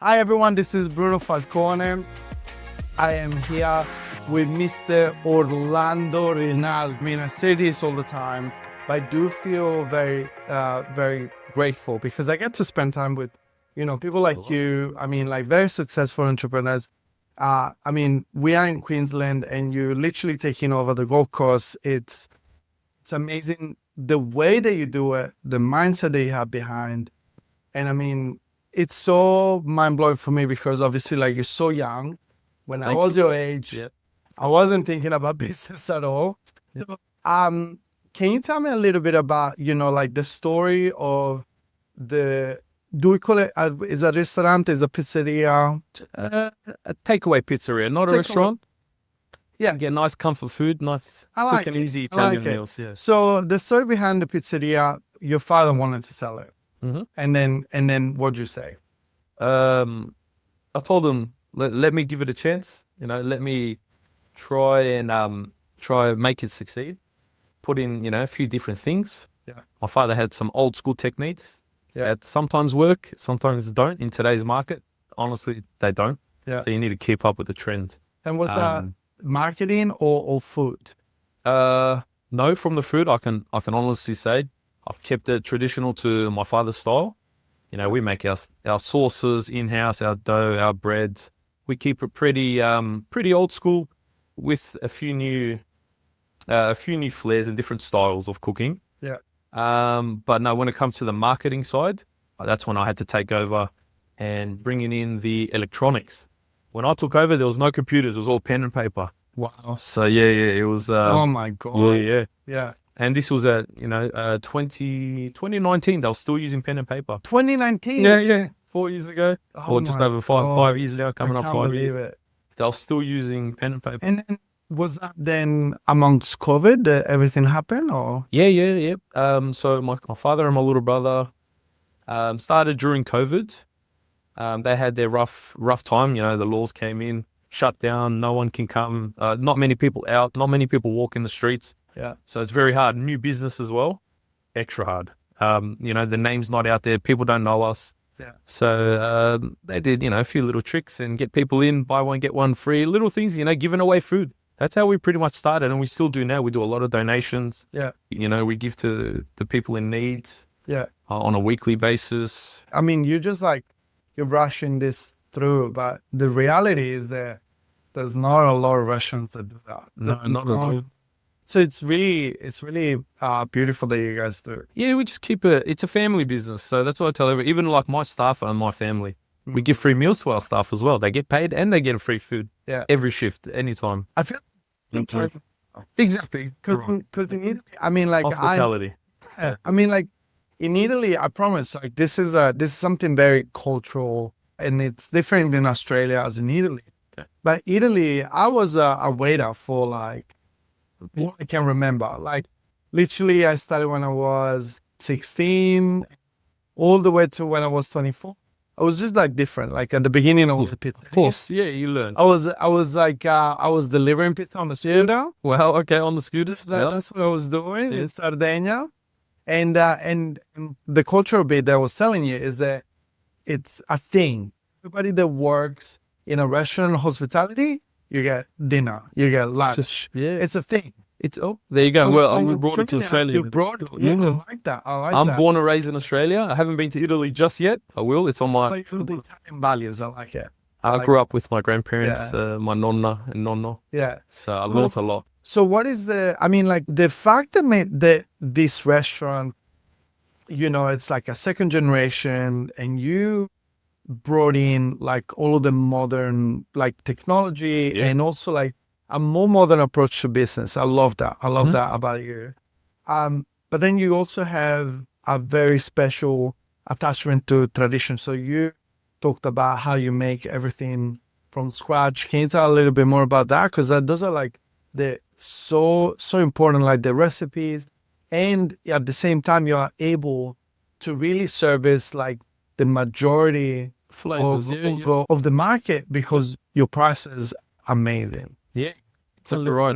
Hi everyone, this is Bruno Falcone. I am here with Mr. Orlando Rinaldi. I mean, I say this all the time, but I do feel very grateful because I get to spend time with, people like you. I mean, like very successful entrepreneurs. We are in Queensland and you're literally taking over the Gold Coast. It's amazing the way that you do it, the mindset that you have behind. And I mean, it's so mind-blowing for me because obviously like you're so young. When I was your age, I wasn't thinking about business at all. So, can you tell me a little bit about, like the story of do we call it, is a restaurant, is a pizzeria? A takeaway pizzeria, not a restaurant. Yeah. Get nice comfort food, nice quick and easy Italian meals. Yeah. So the story behind the pizzeria, your father wanted to sell it. Mm-hmm. And then what'd you say? I told him, let me give it a chance. Let me try and make it succeed. Put in, a few different things. Yeah. My father had some old school techniques Yeah. that sometimes work, sometimes don't. In today's market, honestly, they don't. Yeah. So you need to keep up with the trend. And was that marketing or food? No, from the food, I can honestly say I've kept it traditional to my father's style. We make our sauces in-house, our dough, our breads. We keep it pretty old school with a few new flares and different styles of cooking. Yeah. But no, when it comes to the marketing side, that's when I had to take over and bringing in the electronics. When I took over, there was no computers. It was all pen and paper. Wow. So yeah, it was. Oh my God. Yeah. And this was at 2019. They were still using pen and paper. 2019. Yeah. 4 years ago, Oh or just over five years now, coming up 5 years. It. They were still using pen and paper. And then, was that then amongst COVID that everything happened, or? Yeah. So my father and my little brother started during COVID. They had their rough time. The laws came in, shut down. No one can come. Not many people out. Not many people walk in the streets. Yeah. So it's very hard. New business as well, extra hard. The name's not out there. People don't know us. Yeah. So they did, a few little tricks and get people in, buy one, get one free, little things, giving away food. That's how we pretty much started, and we still do now. We do a lot of donations. Yeah. We give to the people in need. Yeah. On a weekly basis. I mean, you're rushing this through, but the reality is that there's not a lot of restaurants that do that. No, not at all. So it's really beautiful that you guys do it. Yeah, we just keep it's a family business. So that's what I tell everyone. Even like my staff and my family, we give free meals to our staff as well. They get paid and they get free food. Yeah. Every shift, anytime. I feel exactly. Because in Italy, I mean, like hospitality. In Italy, I promise, like this is something very cultural, and it's different in Australia as in Italy. Okay. But Italy, I was a waiter for like, I can remember, like literally I started when I was 16, all the way to when I was 24. I was just like different. Like at the beginning, I was a pizza. Of course, yeah, you learn. I was delivering pizza on the scooter. Well, okay, on the scooters. That's what I was doing in Sardinia. And the cultural bit that I was telling you is that it's a thing. Everybody that works in a restaurant hospitality, you get dinner, you get lunch. It's a thing. There you go. Well, we brought it to Australia. You brought it. Yeah, I like that. I'm born and raised in Australia. I haven't been to Italy just yet. I will. It's on my... the Italian values. I like it. I grew up with my grandparents, my nonna and nonno. Yeah. So I learned a lot. So what is the fact that this restaurant, it's like a second generation, and you brought in like all of the modern like technology and also like a more modern approach to business. I love that. I love that about you. But then you also have a very special attachment to tradition. So you talked about how you make everything from scratch. Can you tell a little bit more about that? Because those are like so important, like the recipes, and at the same time you are able to really service like the majority flavors of the market because your price is amazing. Yeah, exactly right.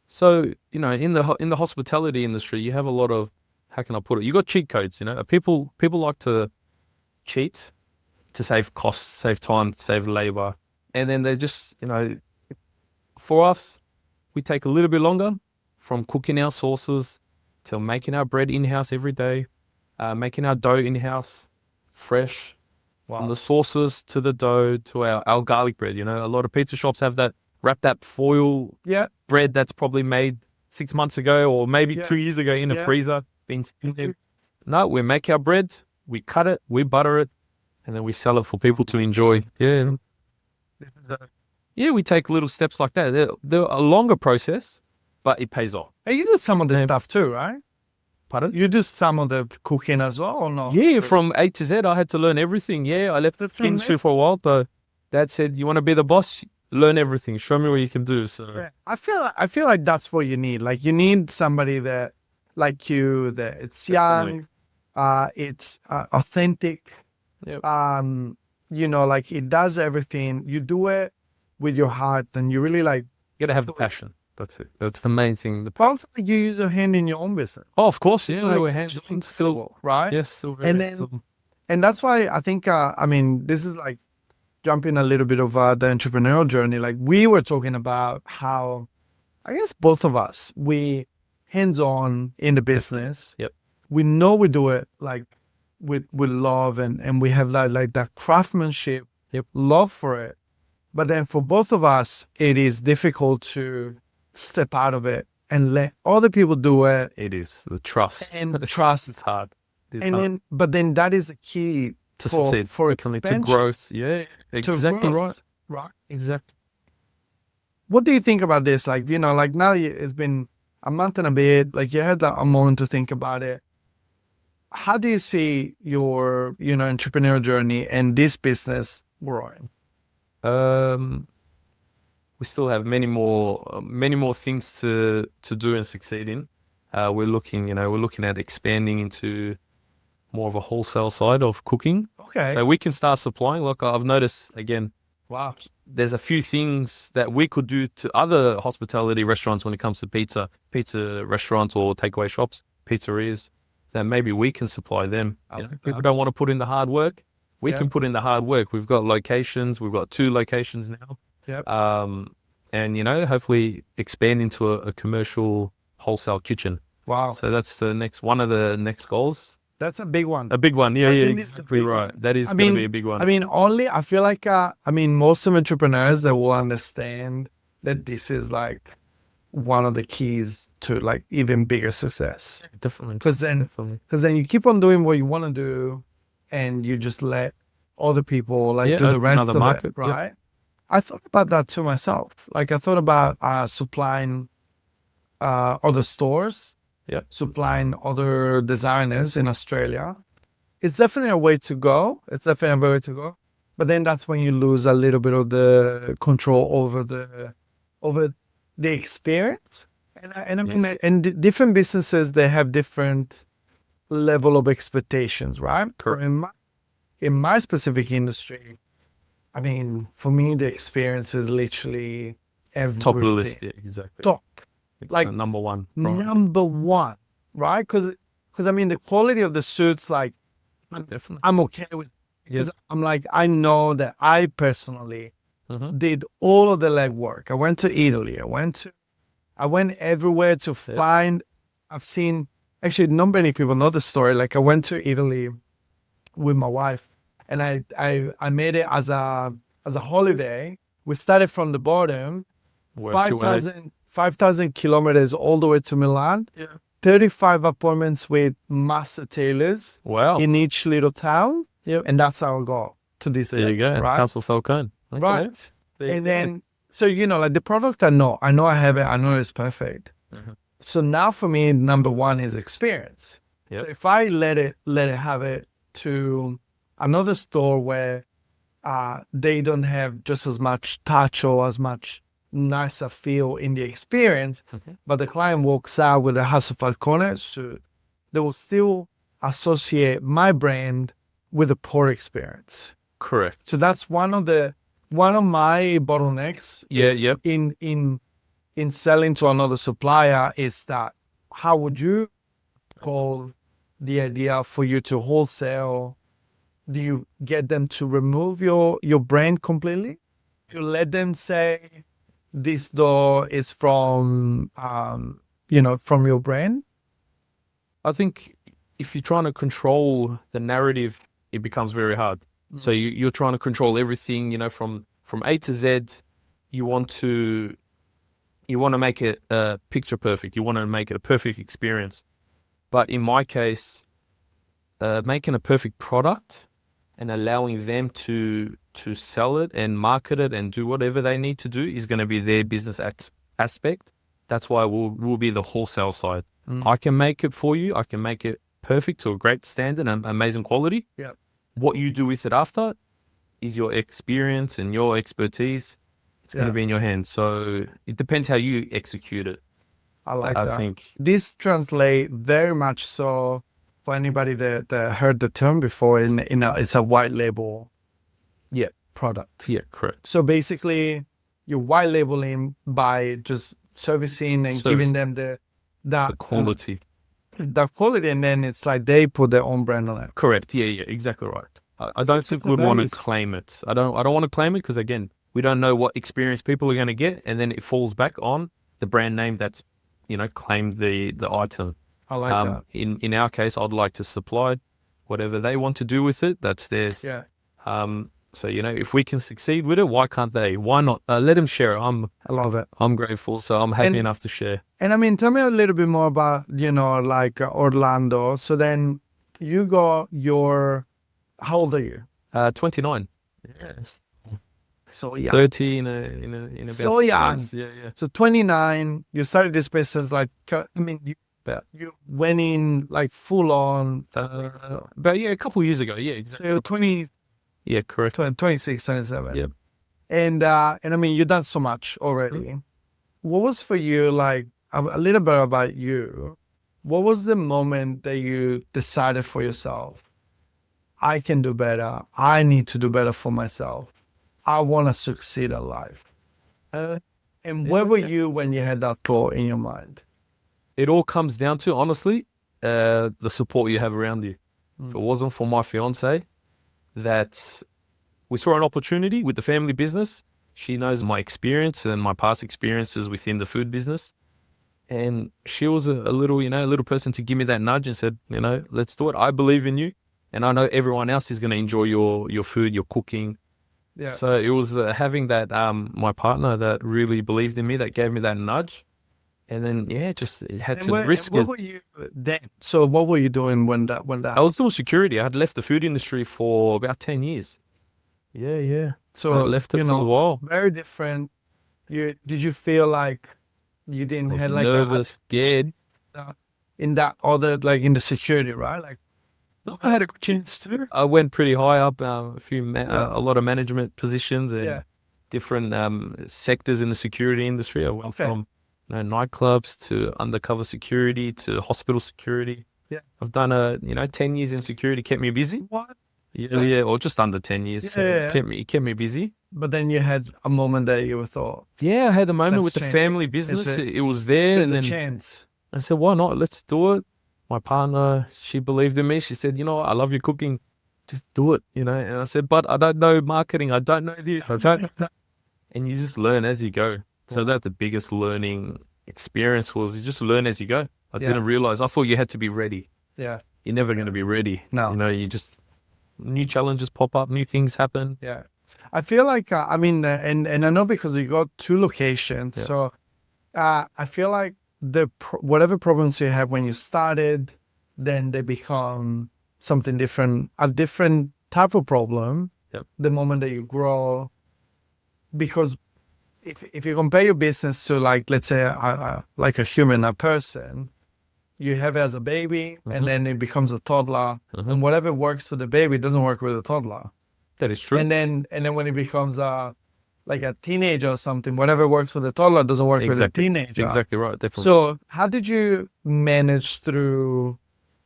So in the hospitality industry, you have a lot of, how can I put it? You got cheat codes. People like to cheat to save costs, save time, save labor. And then they just, for us, we take a little bit longer from cooking our sauces till making our bread in-house every day, making our dough in-house, fresh. Wow. From the sauces to the dough to our garlic bread. A lot of pizza shops have that wrapped foil bread that's probably made 6 months ago or maybe 2 years ago in a freezer. No, we make our bread, we cut it, we butter it, and then we sell it for people to enjoy. Yeah. Yeah, we take little steps like that. They're a longer process, but it pays off. Hey, you do some of the stuff too, right? Pardon? You do some of the cooking as well, or not? Yeah, from A to Z, I had to learn everything. Yeah, I left the industry for a while, but Dad said, "You want to be the boss? Learn everything. Show me what you can do." So yeah. I feel like that's what you need. Like you need somebody that, like you, that it's young, it's authentic. Yep. Like it does everything. You do it with your heart, and you really like. You gotta have the passion. That's it. That's the main thing. Also, you use your hand in your own business. Oh, of course, yeah. Like we're hands still, right? Yes, still very And that's why I think, this is like jumping a little bit of the entrepreneurial journey. Like we were talking about how, I guess both of us, we hands-on in the business. Yep. We know we do it like with love and we have like that craftsmanship, love for it. But then for both of us, it is difficult to step out of it and let other people do it. It is the trust. And the trust. It's hard. But then that is the key to succeed, to growth. Yeah, exactly right. Right. Exactly. What do you think about this? Like, like now it's been a month and a bit, like you had a moment to think about it. How do you see your, entrepreneurial journey and this business growing? We still have many more things to do and succeed in. We're looking at expanding into more of a wholesale side of cooking. Okay. So we can start supplying. Look, I've noticed again, wow, there's a few things that we could do to other hospitality restaurants when it comes to pizza restaurants or takeaway shops, pizzerias, that maybe we can supply them. People don't want to put in the hard work. We can put in the hard work. We've got locations. We've got 2 locations now. Yep. And hopefully expand into a commercial wholesale kitchen. Wow. So that's one of the next goals. That's a big one. A big one. Yeah, exactly right. One. That is going to be a big one. I feel like, most of entrepreneurs that will understand that this is like one of the keys to like even bigger success. Definitely. Because then you keep on doing what you want to do and you just let other people do the rest of market, it, right? Yep. I thought about that to myself. Like I thought about supplying other stores, supplying other designers in Australia. It's definitely a way to go. But then that's when you lose a little bit of the control over the experience. And different businesses, they have different level of expectations, right? Correct. In my specific industry, for me, the experience is literally everything. Top of the list, yeah, exactly. Top. It's like number one. Right? Number one, right? Because the quality of the suits, like, definitely, I'm okay with. Because I'm like, I know that I personally did all of the legwork. I went to Italy. I went everywhere to find. I've seen. Actually, not many people know the story. Like I went to Italy with my wife, and I made it as a holiday. We started from the bottom, 5,000 kilometers all the way to Milan. Yeah. 35 appointments with master tailors. Wow. In each little town. Yep. And that's our goal to this. There you go. Right? Castle Falcone. Okay. Right. And then, so, like the product I know I have it. I know it's perfect. Mm-hmm. So now for me, number one is experience. Yep. So if I let it have it to another store where they don't have just as much touch or as much nicer feel in the experience, but the client walks out with a Castle Falcone suit, they will still associate my brand with a poor experience. Correct. So that's one of my bottlenecks. In selling to another supplier is that how would you call the idea for you to wholesale do you get them to remove your brand completely? You let them say this door is from from your brand? I think if you're trying to control the narrative, it becomes very hard. So you're trying to control everything, from A to Z. You want to make it picture perfect. You want to make it a perfect experience. But in my case, making a perfect product and allowing them to sell it and market it and do whatever they need to do is going to be their business aspect. That's why we'll be the wholesale side. I can make it for you. I can make it perfect to a great standard and amazing quality. Yeah. What you do with it after is your experience and your expertise. It's going to be in your hands. So it depends how you execute it. I like that. I think this translates very much so for anybody that heard the term before. It's a white label, product. Yeah, correct. So basically, you're white labeling by just servicing and giving them the quality. The quality, and then it's like they put their own brand on it. Correct. Yeah, exactly right. I don't think we'd want to claim it. I don't want to claim it because, again, we don't know what experience people are going to get, and then it falls back on the brand name that's, claimed the item. I like that. In our case, I'd like to supply whatever they want to do with it. That's theirs. Yeah. So, if we can succeed with it, why can't they? Why not? Let them share it. I love it. I'm grateful, so I'm happy enough to share. And I mean, tell me a little bit more about, Orlando. So then you got how old are you? 29. Yes. So young. 30 in about So 6 young. months. Yeah. So 29, you started this business you went in like full on. But a couple of years ago. Yeah, exactly. So you're 20. Yeah, correct. 26, 27. Yep. And I mean, you've done so much already. What was for you, like, a little bit about you? What was the moment that you decided for yourself, I can do better. I need to do better for myself. I want to succeed in life. And where were you when you had that thought in your mind? It all comes down to, honestly, the support you have around you. If it wasn't for my fiance, that we saw an opportunity with the family business. She knows my experience and my past experiences within the food business. And she was a little person to give me that nudge and said, let's do it. I believe in you. And I know everyone else is going to enjoy your food, your cooking. Yeah. So it was having that, my partner that really believed in me, that gave me that nudge. And then, just had to risk it. What were you then? So what were you doing when that? I was doing security. I had left the food industry for about 10 years. Yeah. So I left it for a while. Very different. Did you feel like you didn't have like nervous, scared in that other, like in the security, right? Like, no, I had a chance to. I went pretty high up, a lot of management positions and different sectors in the security industry. I went from nightclubs to undercover security to hospital security. Yeah, I've done 10 years in security, kept me busy. What? Yeah, or just under 10 years. Yeah. Kept me busy. But then you had a moment that you thought, I had a moment with the family business. It was there. There's a chance. I said, why not? Let's do it. My partner, she believed in me. She said, I love your cooking. Just do it, And I said, but I don't know marketing. I don't know this. I don't. And you just learn as you go. So that's the biggest learning experience was you just learn as you go. I didn't realize. I thought you had to be ready. Yeah. You're never going to be ready. No. You just, new challenges pop up, new things happen. Yeah. I feel like, and I know because you got 2 locations. Yeah. So I feel like whatever problems you have when you started, then they become something different, a different type of problem. Yep. The moment that you grow, because if you compare your business to, like, let's say like a human, a person, you have it as a baby and then it becomes a toddler, and whatever works for the baby doesn't work with a toddler. That is true. And then when it becomes like a teenager or something, whatever works for the toddler doesn't work with a teenager. Exactly right. Definitely. So how did you manage through,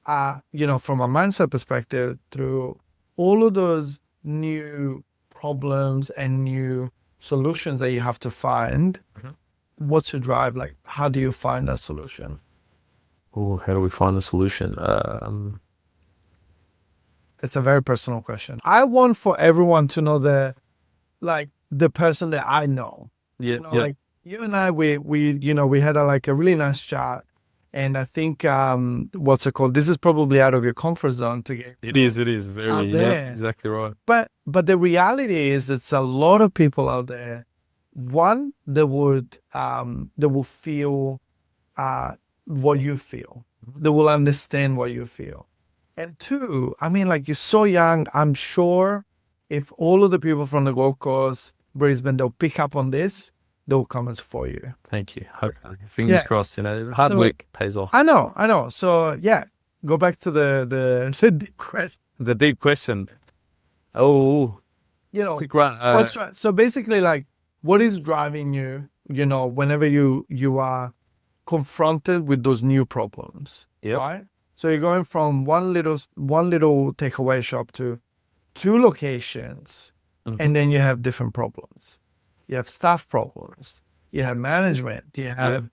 from a mindset perspective, through all of those new problems and new solutions that you have to find? What's your drive? Like, how do you find that solution? Oh, how do we find the solution? It's a very personal question. I want for everyone to know the person that I know. Yeah, You know, like you and I, we had a really nice chat. And I think, what's it called? This is probably out of your comfort zone to get. It is very, Out yeah, there. exactly right. But the reality is that a lot of people out there, one, they will feel what you feel. They will understand what you feel. And two, I mean, like, you're so young. I'm sure if all of the people from the Gold Coast, Brisbane, they'll pick up on this, they'll come for you. Thank you. Fingers crossed. Hard work pays off. I know. So yeah, go back to the deep question. The deep question. Oh, quick run. What's right? So basically, like, what is driving you? Whenever you are confronted with those new problems, right? So you're going from one little takeaway shop to 2 locations, and then you have different problems. You have staff problems. You have management. You have,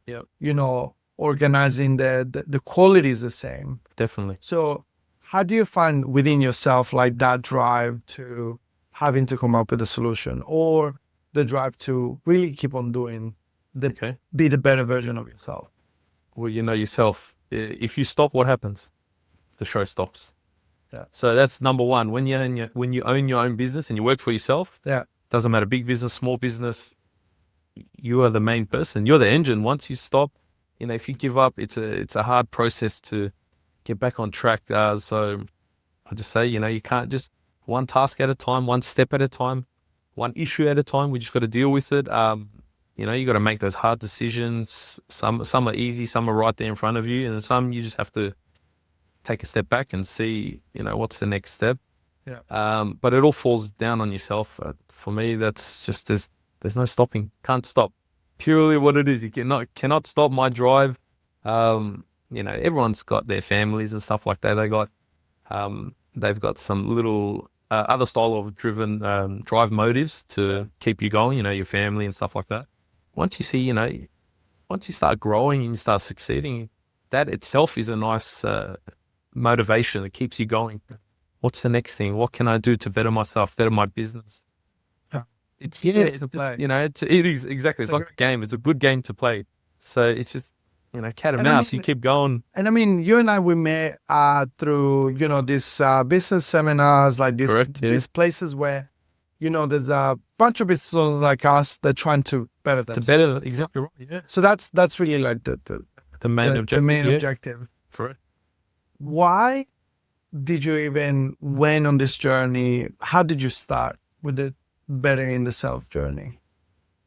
organizing the quality is the same. Definitely. So how do you find within yourself like that drive to having to come up with a solution, or the drive to really keep on doing be the better version of yourself? Well, you know yourself. If you stop, what happens? The show stops. Yeah. So that's number one. When you own your own business and you work for yourself, doesn't matter, big business, small business, you are the main person. You're the engine. Once you stop, if you give up, it's a hard process to get back on track. So I just say, you can't just one task at a time, one step at a time, one issue at a time. We just got to deal with it. You got to make those hard decisions. Some are easy, some are right there in front of you, and some you just have to take a step back and see, what's the next step. Yeah. But it all falls down on yourself. For me, that's just there's no stopping. Can't stop. Purely what it is. You cannot stop my drive. Everyone's got their families and stuff like that. They've got some little other style of drive motives to keep you going. Your family and stuff like that. Once you see, once you start growing and you start succeeding, that itself is a nice motivation that keeps you going. What's the next thing? What can I do to better myself, better my business? It is exactly. It's like a game. It's a good game to play. So it's just, cat and mouse. You keep going. And I mean, you and I, we met through, these business seminars, like these places where, there's a bunch of business owners like us that are trying to better themselves. Exactly right. Yeah. So that's really like the main objective. The main objective. For it. Why did you even went on this journey? How did you start with the bettering the self journey?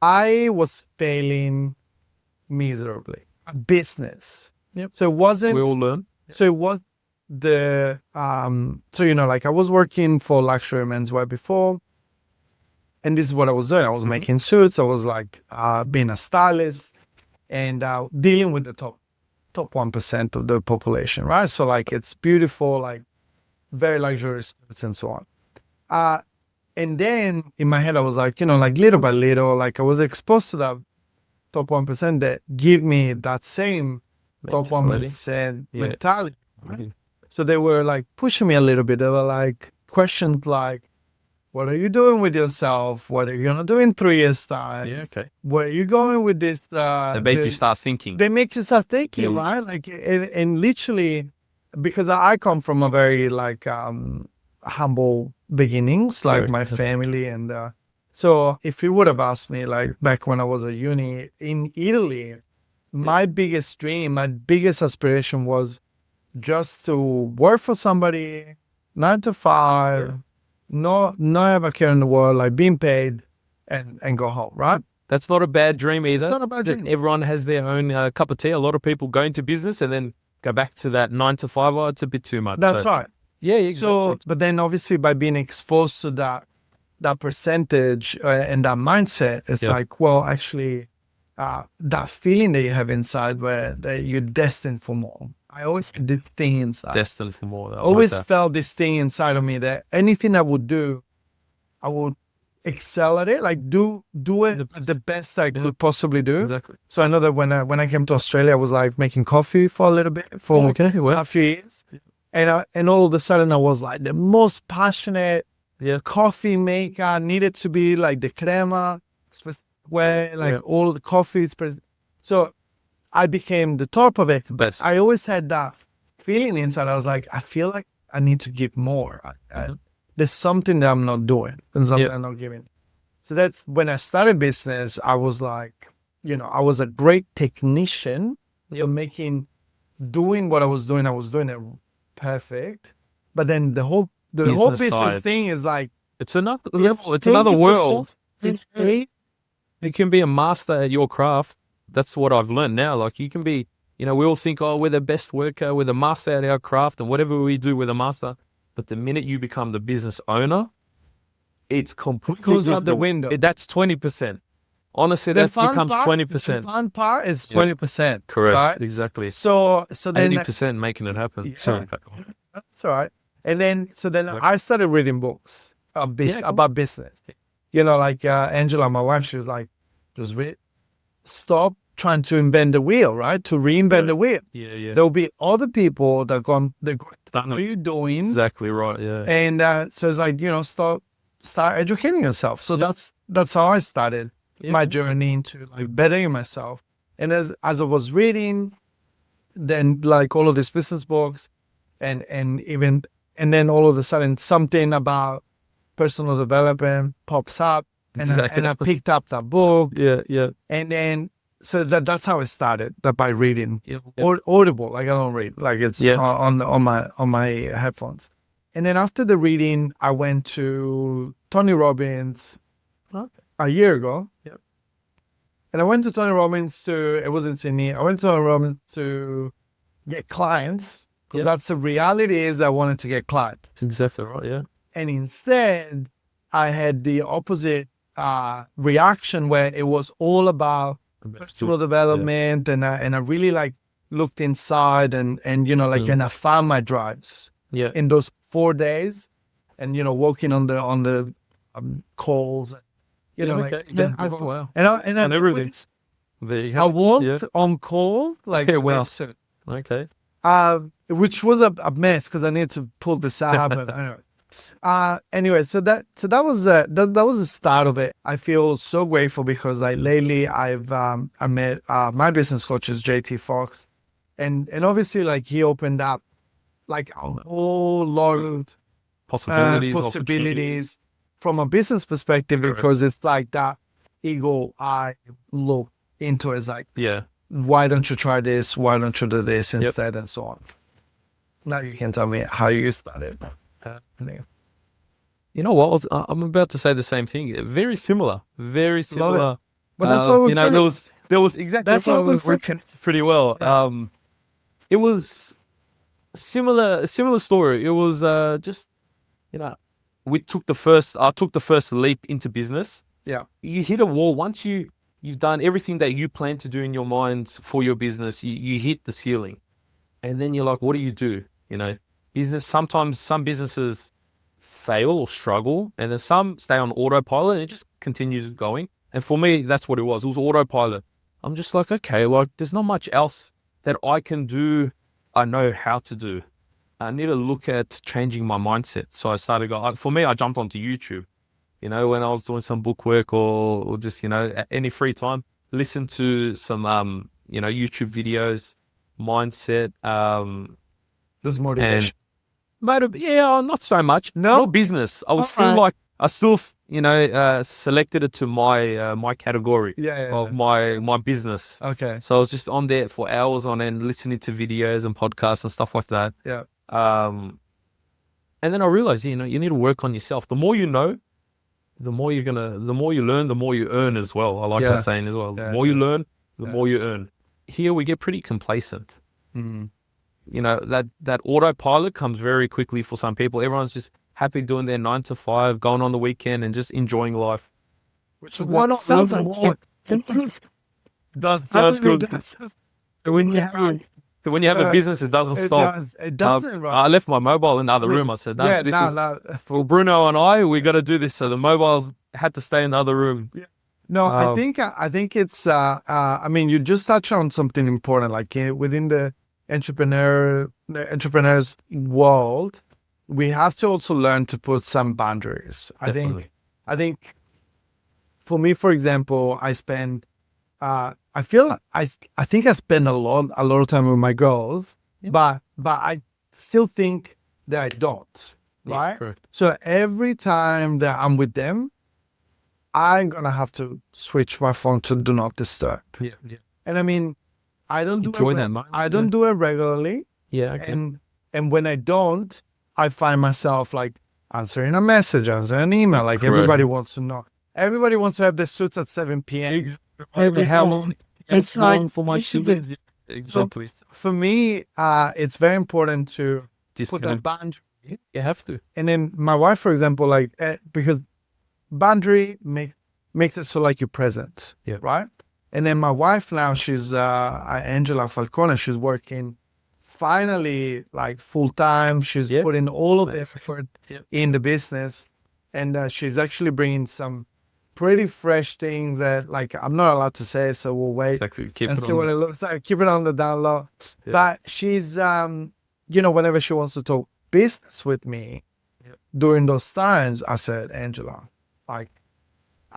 I was failing miserably at business. Yep. So it wasn't. We all learn. So it was I was working for luxury menswear before, and this is what I was doing. I was making suits. I was like being a stylist and dealing with the top 1% of the population, right? So like it's beautiful, like very luxurious suits and so on. And then in my head, I was like, little by little, like I was exposed to that top 1% that give me that same top 1% mentality. Right? Mm-hmm. So they were like pushing me a little bit. They were like questions like, what are you doing with yourself? What are you going to do in 3 years' time? Yeah, okay. Where are you going with this? They make you start thinking. They make you start thinking, right? Like, and literally, because I come from a very like humble beginnings, like my family. And so if you would have asked me, like back when I was at uni in Italy, my biggest dream, my biggest aspiration was just to work for somebody, 9 to 5, not have a care in the world, like being paid and go home, right? That's not a bad dream either. It's not a bad dream. Everyone has their own cup of tea. A lot of people go into business and then go back to that 9 to 5. Oh, it's a bit too much. That's right. Yeah, exactly. So, but then obviously by being exposed to that percentage and that mindset, it's like, well, actually, that feeling that you have inside where that you're destined for more. I always had this thing inside. Destined for more. I always felt this thing inside of me that anything I would do, I would excel at it, like do it the best I could possibly do. Exactly. So I know that when I came to Australia, I was like making coffee for a little bit, for a few years. and all of a sudden I was like the most passionate Yeah. coffee maker. Needed to be like the crema, where like all the coffees. So I became the top of it. Best. I always had that feeling inside. I was like, I feel like I need to give more. There's something that I'm not doing and something I'm not giving. So that's when I started business. I was like, I was a great technician. Doing what I was doing it perfect. But then the whole business side. thing is like, It's another level. It's another world. You can be a master at your craft. That's what I've learned now. Like you can be, we all think, oh, we're the best worker, we're the master at our craft, and whatever we do, we're the master. But the minute you become the business owner, it's completely goes out the window. That's 20%. Honestly, that becomes 20%. The fun part is 20%. Correct. Right? Exactly. So then 80% making it happen. Yeah. Sorry. That's all right. And then I started reading books about business. Like Angela, my wife, she was like, just read. Stop trying to invent the wheel, right? To reinvent the wheel. Yeah. There'll be other people that what are you doing? Exactly right. Yeah. And so it's like, start educating yourself. So that's how I started my journey into like bettering myself. And as I was reading, then like all of these business books, and then all of a sudden something about personal development pops up, and I picked up that book. Yeah. And then so that's how it started. That by reading, Audible. Like I don't read, like it's on my headphones. And then after the reading, I went to Tony Robbins a year ago. Yep. And I went to Tony Robbins it was in Sydney. I went to Tony Robbins to get clients, because that's the reality is I wanted to get clients. Exactly right, yeah. And instead, I had the opposite reaction where it was all about personal development, and I really like looked inside and and I found my drives in those 4 days, and working on the calls, wow. and everything. There you go. I worked on call like Okay. Which was a mess because I needed to pull this out. But anyway, so that was that was the start of it. I feel so grateful because lately I met my business coach is JT Fox, and obviously like he opened up like a whole lot of possibilities from a business perspective, because it's like that ego I look into is like, why don't you try this? Why don't you do this instead? And so on. Now you can tell me how you started. You know what? I'm about to say the same thing. Very similar. Very similar. But that's what we there was exactly that's what we working pretty well. Yeah. It was similar story. It was just I took the first leap into business. Yeah. You hit a wall once you've done everything that you plan to do in your mind for your business. You hit the ceiling, and then you're like, what do you do? Business. Sometimes some businesses fail or struggle, and then some stay on autopilot and it just continues going. And for me, that's what it was. It was autopilot. I'm just like, okay, well, there's not much else that I can do. I know how to do. I need to look at changing my mindset. So I started going. For me, I jumped onto YouTube. When I was doing some book work or just any free time, listen to some YouTube videos, mindset. There's motivation. Not so much. No business. I was still like, I still, selected it to my category of my business. Okay. So I was just on there for hours on end, listening to videos and podcasts and stuff like that. Yeah. And then I realized, you need to work on yourself. The more you know, the more you learn, the more you earn as well. I like that saying as well. The more you learn, the more you earn. Here we get pretty complacent. Mm-hmm. That autopilot comes very quickly for some people. Everyone's just happy doing their 9 to 5, going on the weekend and just enjoying life. Which is why not sounds like more. Does sounds good. When you have a business, it doesn't stop. It doesn't. Right. I left my mobile in the other room. I said, for Bruno and I, we got to do this. So the mobiles had to stay in the other room. Yeah. No, I think it's. You just touched on something important, like within the entrepreneur the entrepreneurs world, we have to also learn to put some boundaries. Definitely. I think for me, for example, I spend, I feel I think I spend a lot of time with my girls, but I still think that I don't, right? Correct. So every time that I'm with them, I'm gonna have to switch my phone to do not disturb. Yeah. And I mean, I don't do Enjoy it. that moment. I don't do it regularly, Yeah. Okay. and when I don't, I find myself like answering a message, answering an email. Like Correct. everybody wants to know. Everybody wants to have their suits at 7 p.m. How long? It's long like for my this is children. it. Exactly. For me, it's very important to put that Disconnect. boundary. You have to. And then my wife, for example, like because boundary makes it so like you're present, Yeah. right? And then my wife now, she's Angela Falcone. She's working finally like full time. She's Yeah. putting all of the Nice. effort Yeah. in the business, and she's actually bringing some pretty fresh things that like I'm not allowed to say, so we'll wait Exactly. Keep and it see on. what it looks like. Keep it on the down low. Yeah. But she's whenever she wants to talk business with me Yep. during those times, I said, Angela, like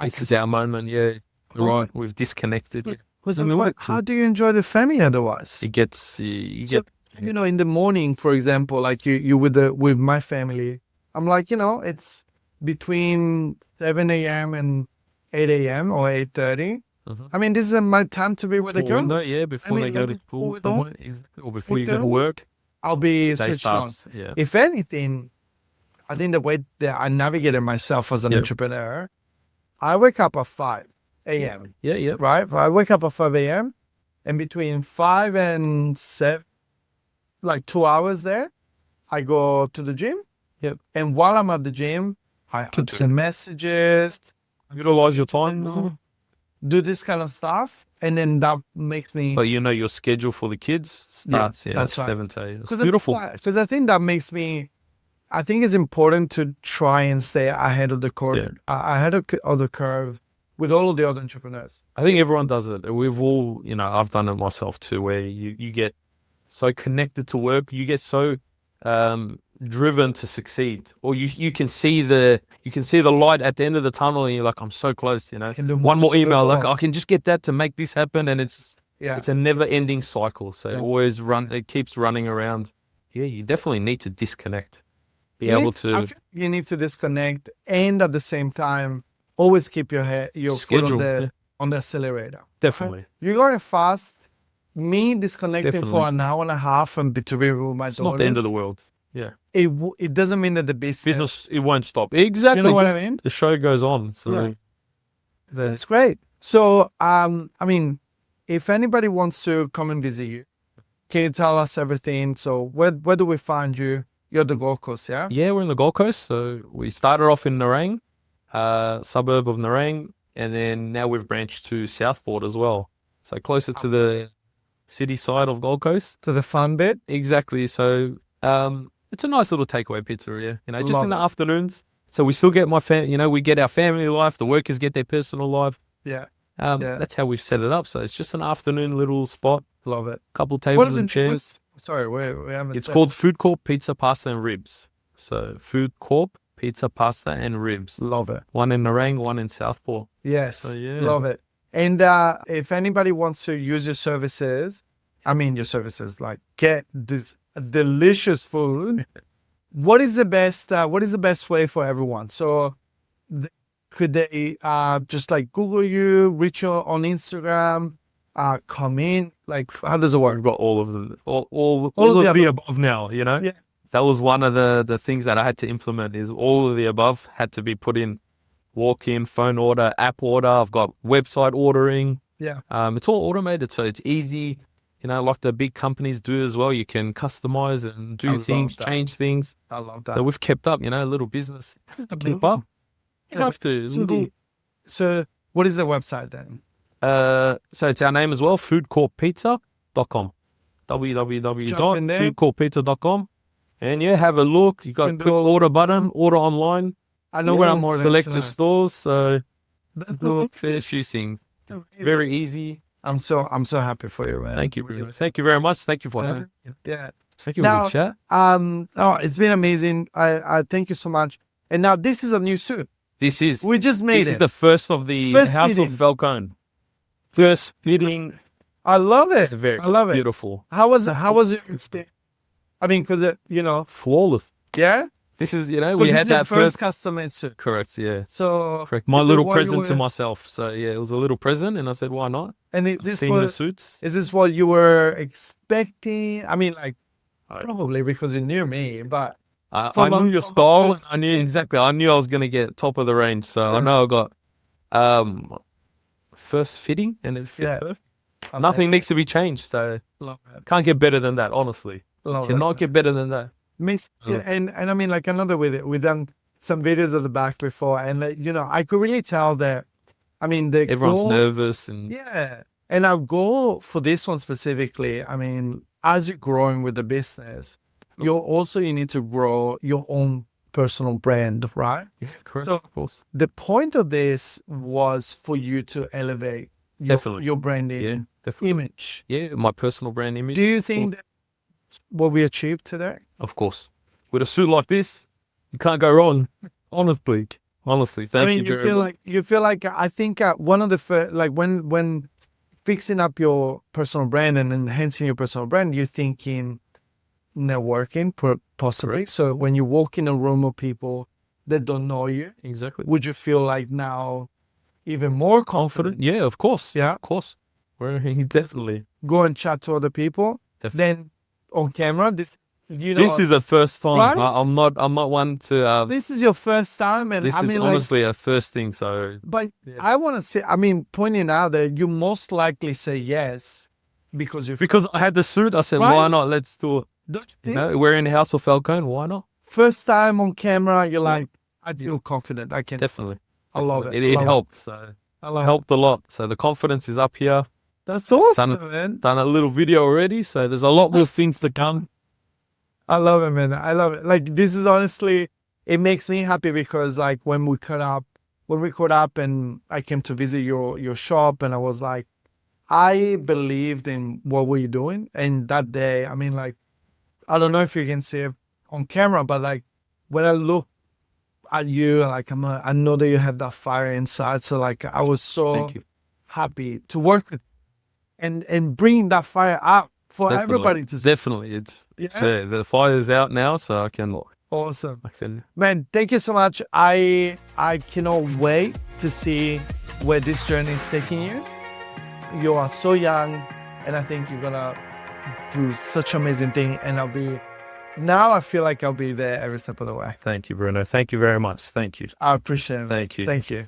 This is our moment. Yeah. You're right. We've disconnected. Yeah. Because I mean, what- how do you enjoy the family otherwise? It gets you So, get in the morning, for example, like you with my family, I'm like, it's between 7 a.m. and 8 a.m. or 8:30. Mhm. I mean, this is my time to be with the Small window, girls. yeah, before mean, they go let to me school pull it somewhere, exactly, or before you go to them. work. I'll be Day switched on. starts. Yeah. If anything, I think the way that I navigated myself as an Yep. entrepreneur, I wake up at 5 a.m. Yeah. Yeah. Right? I wake up at 5 a.m. and between 5 and 7, like 2 hours there, I go to the gym. Yep. And while I'm at the gym, I Good answer messages, Utilize your time. do this kind of stuff. And then that makes me... But your schedule for the kids starts that's right. 7 to 8. It's beautiful. Because I think that makes me... I think it's important to try and stay ahead of the curve, ahead of the curve with all of the other entrepreneurs. I think everyone does it. We've all, I've done it myself too, where you get so connected to work, you get so driven to succeed, or you can see the light at the end of the tunnel, and you're like, I'm so close. Can do One more email, more. like I can just get that to make this happen, and it's just, Yeah. it's a never-ending cycle. So it keeps running around. Yeah, you definitely need to disconnect, be able to I feel you need to disconnect, and at the same time, always keep your foot schedule. on the accelerator. Definitely. You're going fast. Me disconnecting for Definitely. an hour and a half and to be with my It's not the end of the world. Yeah. It doesn't mean that the Business, it won't stop. Exactly. You know what I mean? The show goes on. So That's great. So, I mean, if anybody wants to come and visit you, can you tell us everything? So, where do we find you? You're the Gold Coast, yeah? yeah, we're in the Gold Coast. So we started off in Nerang, suburb of Nerang, and then now we've branched to Southport as well. So closer to the city side of Gold Coast. To the fun bit. Exactly. So it's a nice little takeaway pizzeria, just Love in the it. afternoons. So we still get we get our family life, the workers get their personal life. Yeah. That's how we've set it up. So it's just an afternoon little spot, Love it. couple What tables is and chairs. Sorry, we haven't. It's said- called Food Corp Pizza, Pasta and Ribs. So Food Corp Pizza, Pasta and Ribs. Love it. One in Nerang, one in Southport. Yes. So, yeah. Love it. And if anybody wants to use your services, like get this delicious food, what is the best way for everyone? So could they just like Google you, reach you on Instagram, come in? Like, how does it work? We've got all of them, all of of the the above now, Yeah. That was one of the things that I had to implement is all of the above had to be put in. Walk-in, phone order, app order. I've got website ordering. Yeah. It's all automated, so it's easy. Like the big companies do as well. You can customize and I do love things, that. change things. I love that. So we've kept up, a little business. Keep up. You have to. So what is the website then? So it's our name as well, foodcorppizza.com. www.foodcorppizza.com. And have a look. You got Can do quick all- order button, order online. I know where I'm ordering. Select the tonight. stores. So That's there's a few things. Very easy. I'm so happy for you, man. Thank you, Bruno. Thank you very much. Thank you for having me. Yeah. Thank you for Now, the chat. oh, it's been amazing. I thank you so much. And now this is a new suit. This is We just made this it. is the first of the First House fitting. of Falcone. First fitting. I love it. It's very I love it. beautiful. How was your experience? I mean, because Flawless. yeah. This is, we This had is your that first custom suit. Correct, yeah. So Correct. My is it little what you present to were- myself. So yeah, it was a little present, and I said, why not? And I've this seen the was suits. is this what you were expecting? I mean, like I- probably because you're near me, but I From knew a- your from a- style. And I knew exactly. I knew I was gonna get top of the range. So I know I got first fitting, and it fit Yeah. perfect. I Nothing needs to be changed. So love it. can't get better than that. Honestly, Love cannot it. get better than that. Yeah, and I mean, like another with it, we've done some videos of the back before, and like, I could really tell that. I mean, the Everyone's goal, nervous, and yeah, and our goal for this one specifically, I mean, as you're growing with the business, you need to grow your own personal brand, right? yeah, correct, So- of course. The point of this was for you to elevate Definitely. your branding Yeah, definitely. image. Yeah, my personal brand image. Do you think that what we achieved today? Of course, with a suit like this, you can't go wrong. Honestly, thank I mean, you, you Jeremy. feel like I think one of the first, like when fixing up your personal brand and enhancing your personal brand, you're thinking networking, possibly. Correct. So when you walk in a room of people that don't know you, Exactly. would you feel like now even more confident? Confident? Yeah, of course. Yeah. Of course. We're definitely. Go and chat to other people. Definitely. Then on camera, this This is the first time. Right? I'm not one to. this is your first time, and This I is mean, like, honestly a first thing. So but Yeah. I want to say, I mean, pointing out that you most likely say yes because you because I had the suit, I said, Right? why not? Let's do it. don't you You think? know, we're in the House of Falcone. Why not? First time on camera, you're like, I feel confident. I can. Definitely. I love Definitely. it. It Love it. helped. So I love helped a lot. So the confidence is up here. That's awesome, Done man. Done a little video already. So there's a lot more things to come. I love it, man. I love it. Like, this is honestly, it makes me happy because, like, when we caught up and I came to visit your shop, and I was like, I believed in what we're doing. And that day, I mean, like, I don't know if you can see it on camera, but like, when I look at you, like, I know that you have that fire inside. So, like, I was so Thank you. happy to work with and bring that fire out for Definitely. everybody to see. Definitely. Yeah. The fire's out now, so I can Awesome. can Man, thank you so much. I cannot wait to see where this journey is taking you. You are so young, and I think you're gonna do such amazing thing. And I feel like I'll be there every step of the way. Thank you, Bruno. Thank you very much. Thank you. I appreciate it. Thank you. Thank you.